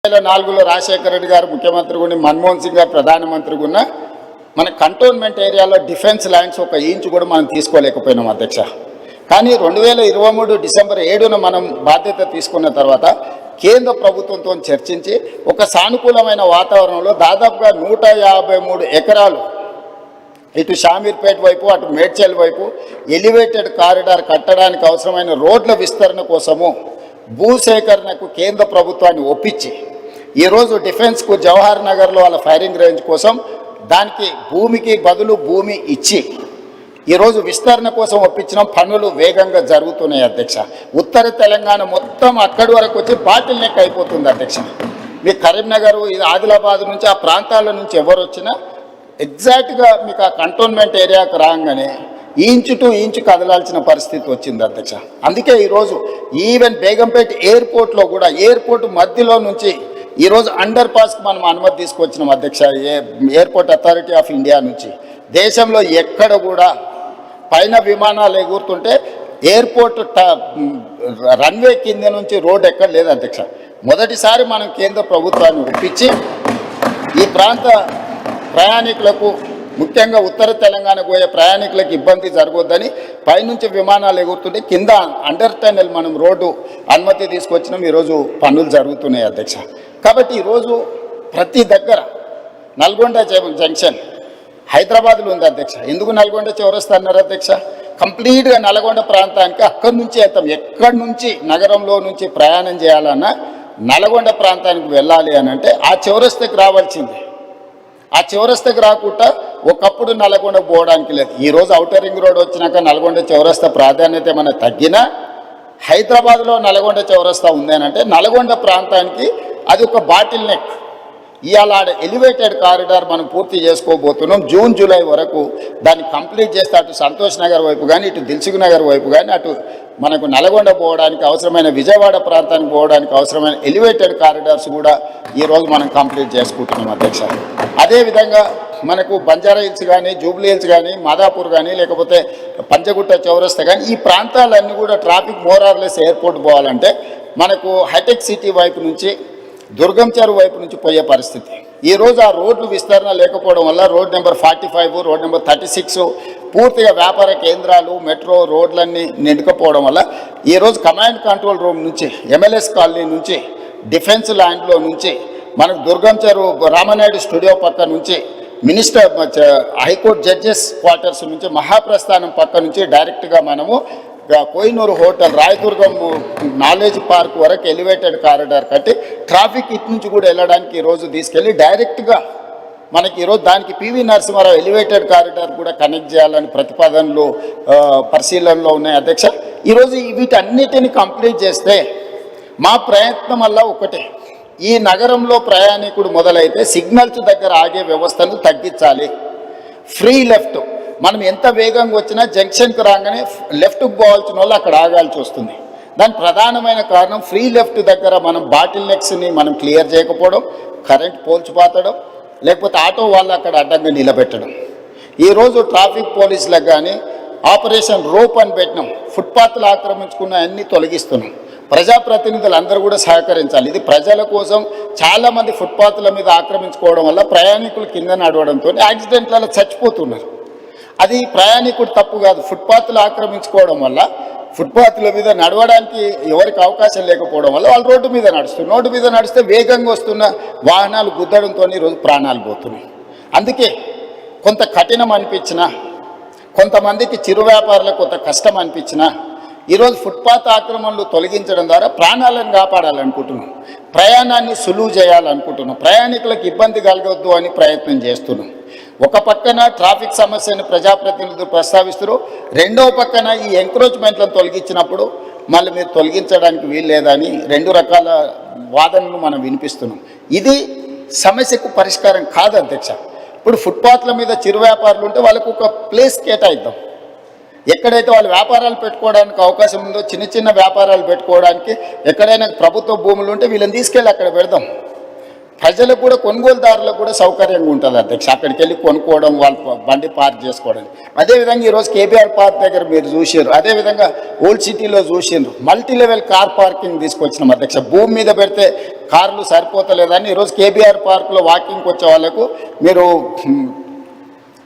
2004లో రాజశేఖర రెడ్డి గారు ముఖ్యమంత్రిగా ఉండి మన్మోహన్ సింగ్ గారు ప్రధానమంత్రిగా ఉన్న మన కంటోన్మెంట్ ఏరియాలో డిఫెన్స్ ల్యాండ్స్ ఒక ఇంచు కూడా మనం తీసుకోలేకపోయినాం అధ్యక్ష. కానీ 2023 డిసెంబర్ 7న మనం బాధ్యత తీసుకున్న తర్వాత కేంద్ర ప్రభుత్వంతో చర్చించి ఒక సానుకూలమైన వాతావరణంలో దాదాపుగా 153 ఎకరాలు ఇటు షామీర్పేట వైపు అటు మేడ్చల్ వైపు ఎలివేటెడ్ కారిడార్ కట్టడానికి అవసరమైన రోడ్ల విస్తరణ కోసము భూసేకరణకు కేంద్ర ప్రభుత్వాన్ని ఒప్పించి ఈరోజు డిఫెన్స్కు జవహర్ నగర్లో వాళ్ళ ఫైరింగ్ రేంజ్ కోసం దానికి భూమికి బదులు భూమి ఇచ్చి ఈరోజు విస్తరణ కోసం ఒప్పించిన పనులు వేగంగా జరుగుతున్నాయి అధ్యక్ష. ఉత్తర తెలంగాణ మొత్తం అక్కడి వరకు వచ్చి బాటిల్ నెక్ అయిపోతుంది అధ్యక్ష. మీ కరీంనగర్ ఆదిలాబాద్ నుంచి ఆ ప్రాంతాల నుంచి ఎవరు వచ్చినా ఎగ్జాక్ట్గా మీకు ఆ కంటోన్మెంట్ ఏరియాకు రాగానే ఇంచు టు ఇంచు కదలాల్సిన పరిస్థితి వచ్చింది అధ్యక్ష. అందుకే ఈరోజు ఈవెన్ బేగంపేట ఎయిర్పోర్ట్లో కూడా ఎయిర్పోర్ట్ మధ్యలో నుంచి ఈరోజు అండర్ పాస్కి మనం అనుమతి తీసుకొచ్చినాం అధ్యక్ష. ఎయిర్పోర్ట్ అథారిటీ ఆఫ్ ఇండియా నుంచి దేశంలో ఎక్కడ కూడా పైన విమానాలు ఎగురుతుంటే ఎయిర్పోర్ట్ రన్వే కింద నుంచి రోడ్ ఎక్కడ లేదు అధ్యక్ష. మొదటిసారి మనం కేంద్ర ప్రభుత్వాన్ని ఒప్పించి ఈ ప్రాంత ప్రయాణికులకు ముఖ్యంగా ఉత్తర తెలంగాణకు పోయే ప్రయాణికులకు ఇబ్బంది జరగొద్దని పైనుంచి విమానాలు ఎగురుతుంటే కింద అండర్ టన్నెల్ మనం రోడ్డు అనుమతి తీసుకొచ్చినాం. ఈరోజు పనులు జరుగుతున్నాయి అధ్యక్ష. కాబట్టి ఈరోజు ప్రతి దగ్గర నల్గొండ జంక్షన్ హైదరాబాద్లో ఉంది అధ్యక్ష. ఎందుకు నల్గొండ చౌరస్తా అన్నారు అధ్యక్ష? కంప్లీట్గా నల్గొండ ప్రాంతానికి అక్కడి నుంచి వెళ్తాం. ఎక్కడి నుంచి నగరంలో నుంచి ప్రయాణం చేయాలన్నా నల్గొండ ప్రాంతానికి వెళ్ళాలి అని అంటే ఆ చౌరస్తాకి రావాల్సిందే. ఆ చౌరస్తాకి రాకుండా ఒకప్పుడు నల్గొండ పోవడానికి లేదు. ఈరోజు ఔటర్ రింగ్ రోడ్ వచ్చినాక నల్గొండ చౌరస్తా ప్రాధాన్యత ఏమైనా తగ్గినా హైదరాబాద్లో నల్గొండ చౌరస్తా ఉంది అని అంటే నల్గొండ ప్రాంతానికి అది ఒక బాటిల్ నెక్. ఇవాళ ఎలివేటెడ్ కారిడార్ మనం పూర్తి చేసుకోబోతున్నాం. జూన్ జూలై వరకు దాన్ని కంప్లీట్ చేస్తే అటు సంతోష్ నగర్ వైపు కానీ ఇటు దిల్సుఖ్ నగర్ వైపు కానీ అటు మనకు నల్గొండ పోవడానికి అవసరమైన విజయవాడ ప్రాంతానికి పోవడానికి అవసరమైన ఎలివేటెడ్ కారిడార్స్ కూడా ఈరోజు మనం కంప్లీట్ చేసుకుంటున్నాం అధ్యక్ష. అదేవిధంగా మనకు బంజారా హిల్స్ కానీ జూబ్లీ హిల్స్ కానీ మాదాపూర్ కానీ లేకపోతే పంచగుట్ట చౌరస్తా కానీ ఈ ప్రాంతాలన్నీ కూడా ట్రాఫిక్ మోరార్లెస్ ఎయిర్పోర్ట్ పోవాలంటే మనకు హైటెక్ సిటీ వైపు నుంచి దుర్గం చెరువు వైపు నుంచి పోయే పరిస్థితి. ఈరోజు ఆ రోడ్లు విస్తరణ లేకపోవడం వల్ల రోడ్ నెంబర్ 45 రోడ్ నెంబర్ 36 పూర్తిగా వ్యాపార కేంద్రాలు మెట్రో రోడ్లన్నీ నిండుకపోవడం వల్ల ఈరోజు కమాండ్ కంట్రోల్ రూమ్ నుంచి ఎంఎల్ఎస్ కాలనీ నుంచి డిఫెన్స్ ల్యాండ్లో నుంచి మనకు దుర్గం చెరువు రామనాయుడు స్టూడియో పక్క నుంచి మినిస్టర్ హైకోర్టు జడ్జెస్ క్వార్టర్స్ నుంచి మహాప్రస్థానం పక్క నుంచి డైరెక్ట్గా మనము Kohinoor hotel Rayadurgam knowledge park వరకు ఎలివేటెడ్ కారిడార్ కట్టి ట్రాఫిక్ ఇటు నుంచి కూడా వెళ్ళడానికి ఈరోజు తీసుకెళ్ళి డైరెక్ట్గా మనకి ఈరోజు దానికి పివి నరసింహారావు ఎలివేటెడ్ కారిడార్ కూడా కనెక్ట్ చేయాలని ప్రతిపాదనలు పరిశీలనలో ఉన్నాయి అధ్యక్ష. ఈరోజు వీటన్నిటిని కంప్లీట్ చేస్తే మా ప్రయత్నం వల్ల ఒకటే, ఈ నగరంలో ప్రయాణికుడు మొదలైతే సిగ్నల్స్ దగ్గర ఆగే వ్యవస్థను తగ్గించాలి. ఫ్రీ లెఫ్ట్ మనం ఎంత వేగంగా వచ్చినా జంక్షన్కి రాగానే లెఫ్ట్కి పోవాల్సిన వాళ్ళు అక్కడ ఆగాల్సి వస్తుంది. దానికి ప్రధానమైన కారణం ఫ్రీ లెఫ్ట్ దగ్గర మనం బాటిల్ నెక్స్ని మనం క్లియర్ చేయకపోవడం, కరెంట్ పోల్చి పాతడం, లేకపోతే ఆటో వాళ్ళు అక్కడ అడ్డంగా నిలబెట్టడం. ఈరోజు ట్రాఫిక్ పోలీసులకు కానీ ఆపరేషన్ రోప్ అని పెట్టినాం. ఫుట్పాత్లు ఆక్రమించుకున్న అన్నీ తొలగిస్తున్నాం. ప్రజాప్రతినిధులు అందరూ కూడా సహకరించాలి. ఇది ప్రజల కోసం. చాలామంది ఫుట్పాత్ల మీద ఆక్రమించుకోవడం వల్ల ప్రయాణికులు కింద నడవడంతో యాక్సిడెంట్లలో చచ్చిపోతున్నారు. అది ప్రయాణికుడు తప్పు కాదు. ఫుట్పాత్లు ఆక్రమించుకోవడం వల్ల ఫుట్పాత్ల మీద నడవడానికి ఎవరికి అవకాశం లేకపోవడం వల్ల వాళ్ళు రోడ్డు మీద నడుస్తున్నారు. రోడ్డు మీద నడిస్తే వేగంగా వస్తున్న వాహనాలు గుద్దడంతో ఈరోజు ప్రాణాలు పోతున్నాయి. అందుకే కొంత కఠినం అనిపించినా, కొంతమందికి చిరు వ్యాపారులకు కొంత కష్టం అనిపించినా ఈరోజు ఫుట్పాత్ ఆక్రమణలు తొలగించడం ద్వారా ప్రాణాలను కాపాడాలనుకుంటున్నాం. ప్రయాణాన్ని సులువు చేయాలనుకుంటున్నాం. ప్రయాణికులకు ఇబ్బంది కలగొద్దు అని ప్రయత్నం చేస్తున్నాం. ఒక పక్కన ట్రాఫిక్ సమస్యను ప్రజాప్రతినిధులు ప్రస్తావిస్తారు, రెండవ పక్కన ఈ ఎంక్రోచ్మెంట్లను తొలగించినప్పుడు మళ్ళీ మీరు తొలగించడానికి వీలు లేదని 2 రకాల వాదనలు మనం వినిపిస్తున్నాం. ఇది సమస్యకు పరిష్కారం కాదు అధ్యక్ష. ఇప్పుడు ఫుట్పాత్ల మీద చిరు వ్యాపారులు ఉంటే వాళ్ళకు ఒక ప్లేస్ కేటాయిద్దాం. ఎక్కడైతే వాళ్ళు వ్యాపారాలు పెట్టుకోవడానికి అవకాశం ఉందో చిన్న చిన్న వ్యాపారాలు పెట్టుకోవడానికి ఎక్కడైనా ప్రభుత్వ భూములు ఉంటే వీళ్ళని తీసుకెళ్ళి అక్కడ పెడదాం. ప్రజలకు కూడా కొనుగోలుదారులకు కూడా సౌకర్యంగా ఉంటుంది అధ్యక్ష. అక్కడికి వెళ్ళి కొనుక్కోవడం, వాళ్ళ బండి పార్క్ చేసుకోవడం. అదేవిధంగా ఈరోజు కేబీఆర్ పార్క్ దగ్గర మీరు చూసారు, అదేవిధంగా ఓల్డ్ సిటీలో చూసిండ్రు, మల్టీ లెవెల్ కార్ పార్కింగ్ తీసుకొచ్చినాం అధ్యక్ష. భూమి మీద పెడితే కార్లు సరిపోతలేదని ఈరోజు కేబీఆర్ పార్క్లో వాకింగ్కి వచ్చే వాళ్ళకు మీరు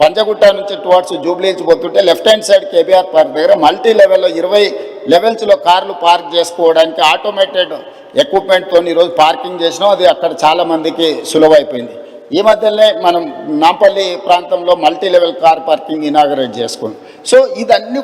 పంజగుట్ట నుంచి టువర్డ్స్ జూబ్లీహిల్స్ పోతుంటే left hand side KBR park దగ్గర మల్టీ లెవెల్లో 20 లెవెల్స్లో కార్లు పార్క్ చేసుకోవడానికి ఆటోమేటెడ్ ఎక్విప్మెంట్తో ఈరోజు పార్కింగ్ చేసినాం. అది అక్కడ చాలామందికి సులువైపోయింది. ఈ మధ్యనే మనం నాంపల్లి ప్రాంతంలో multi level car parking inaugurate చేసుకున్నాం. సో ఇదన్నీ